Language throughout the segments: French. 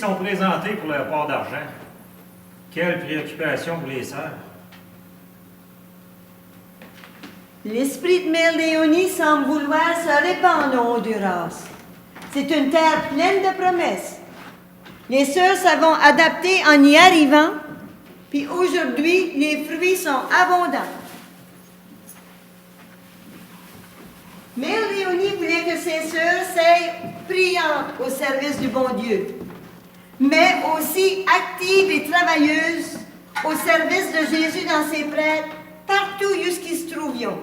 sont présentés pour leur part d'argent. Quelle préoccupation pour les sœurs. L'esprit de Mère Léonie semble vouloir se répandre au Honduras. C'est une terre pleine de promesses. Les sœurs s'avont adaptées en y arrivant, puis aujourd'hui, les fruits sont abondants. Mère Léonie voulait que ses sœurs soient priantes au service du bon Dieu, mais aussi actives et travailleuses au service de Jésus dans ses prêtres, partout où ils se trouvions.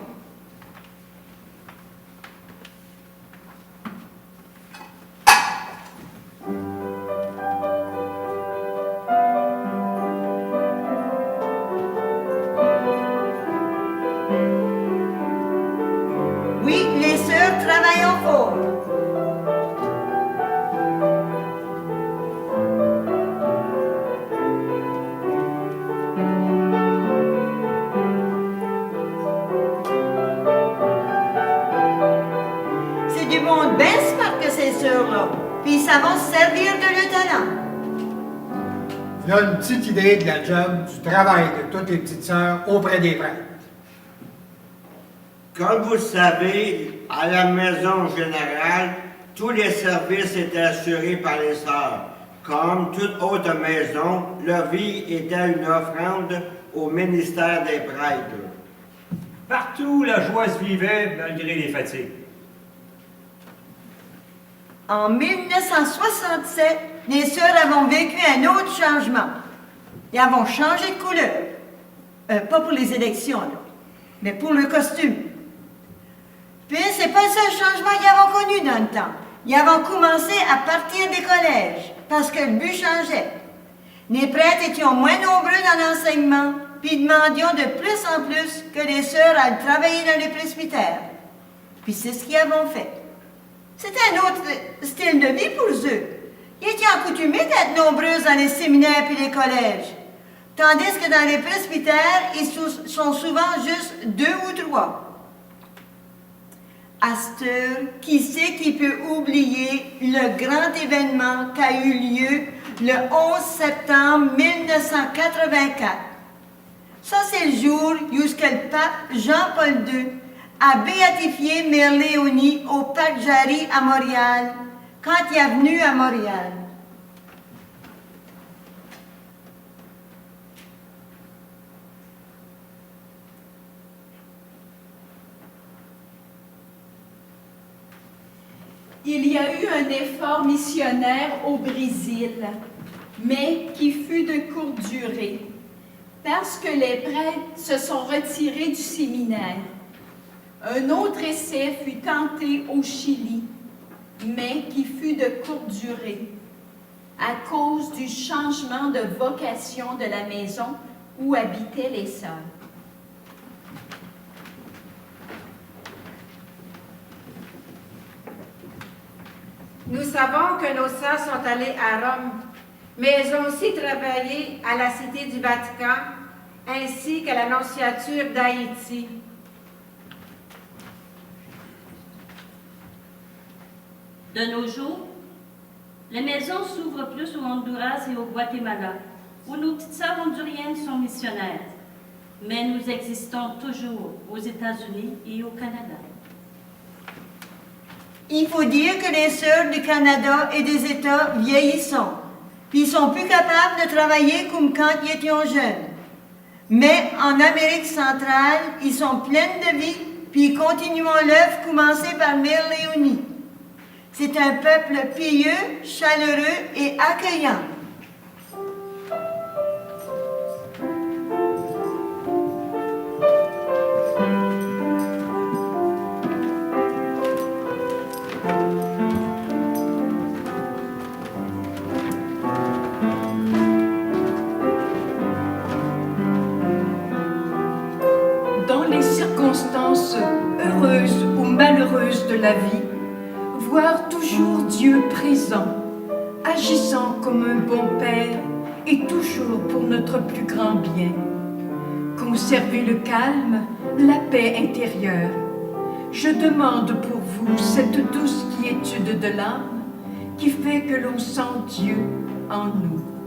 Oui, les sœurs travaillent fort. C'est du monde bien smart que ces sœurs-là. Puis ils savent se servir de leur talent. Voilà une petite idée de la job, du travail de toutes les petites sœurs auprès des prêtres. Comme vous le savez, à la maison générale, tous les services étaient assurés par les sœurs. Comme toute autre maison, leur vie était une offrande au ministère des prêtres. Partout, la joie se vivait malgré les fatigues. En 1967, les sœurs avons vécu un autre changement. Ils avons changé de couleur. Pas pour les élections, là, mais pour le costume. Puis, c'est pas le seul changement qu'ils avons connu dans le temps. Ils avons commencé à partir des collèges, parce que le but changeait. Les prêtres étaient moins nombreux dans l'enseignement, puis demandions de plus en plus que les sœurs aillent travailler dans les presbytères. Puis c'est ce qu'ils avons fait. C'était un autre style de vie pour eux. Ils étaient accoutumés d'être nombreux dans les séminaires puis les collèges. Tandis que dans les presbytères, ils sont souvent juste 2 ou 3. À cette heure, qui sait qui peut oublier le grand événement qui a eu lieu le 11 septembre 1984? Ça, c'est le jour où le pape Jean-Paul II a béatifié Mère Léonie au Parc Jarry à Montréal, quand il est venu à Montréal. Il y a eu un effort missionnaire au Brésil, mais qui fut de courte durée, parce que les prêtres se sont retirés du séminaire. Un autre essai fut tenté au Chili, mais qui fut de courte durée, à cause du changement de vocation de la maison où habitaient les sœurs. Nous savons que nos sœurs sont allées à Rome, mais elles ont aussi travaillé à la Cité du Vatican, ainsi qu'à l'Annonciature d'Haïti. De nos jours, les maisons s'ouvrent plus au Honduras et au Guatemala, où nos petites sœurs honduriennes sont missionnaires. Mais nous existons toujours aux États-Unis et au Canada. Il faut dire que les sœurs du Canada et des États vieillissant, puis ils sont plus capables de travailler comme quand ils étaient jeunes. Mais en Amérique centrale, ils sont pleines de vie, puis ils continuent l'œuvre commencée par Mère Léonie. C'est un peuple pieux, chaleureux et accueillant. Dans les circonstances heureuses ou malheureuses de la vie, voir toujours Dieu présent, agissant comme un bon Père et toujours pour notre plus grand bien. Conserver le calme, la paix intérieure. Je demande pour vous cette douce quiétude de l'âme qui fait que l'on sent Dieu en nous.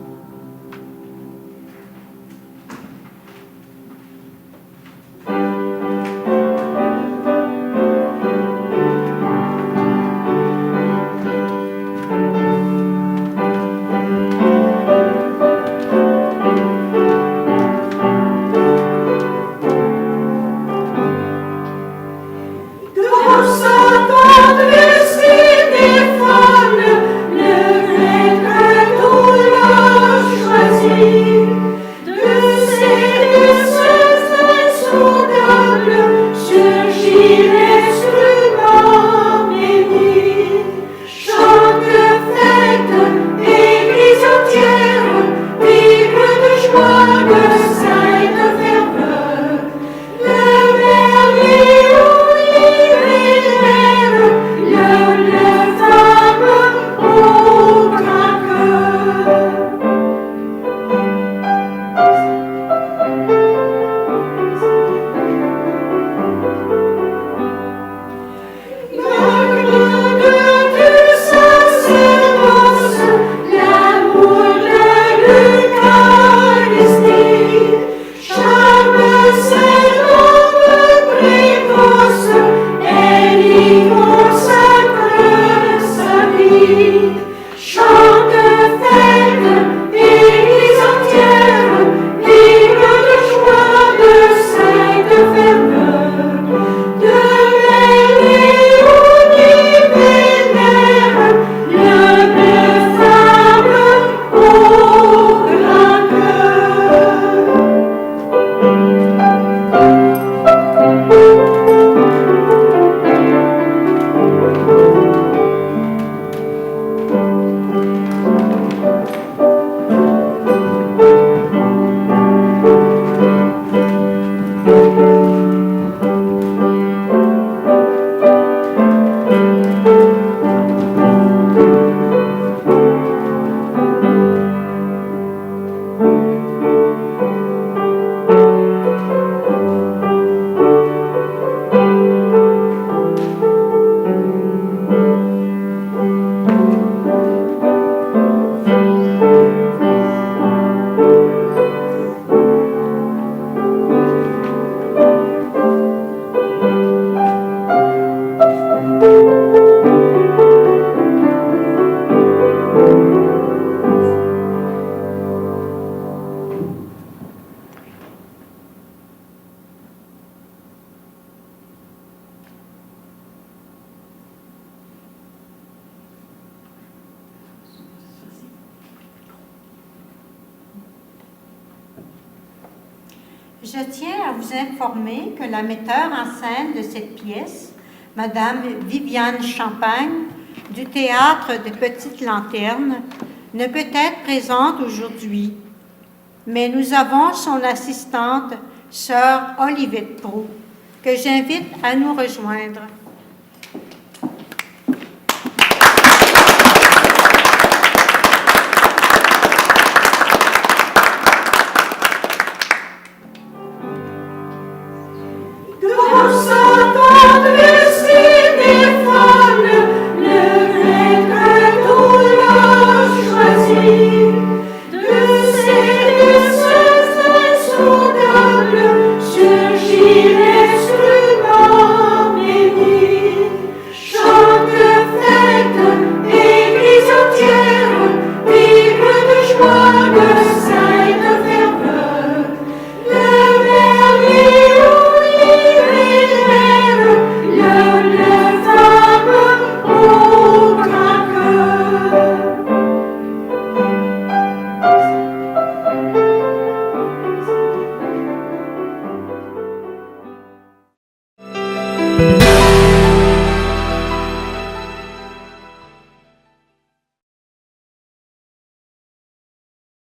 Je tiens à vous informer que la metteur en scène de cette pièce, Madame Viviane Champagne, du Théâtre des Petites Lanternes, ne peut être présente aujourd'hui, mais nous avons son assistante, Sœur Olivette Proulx, que j'invite à nous rejoindre. Joie de Saint.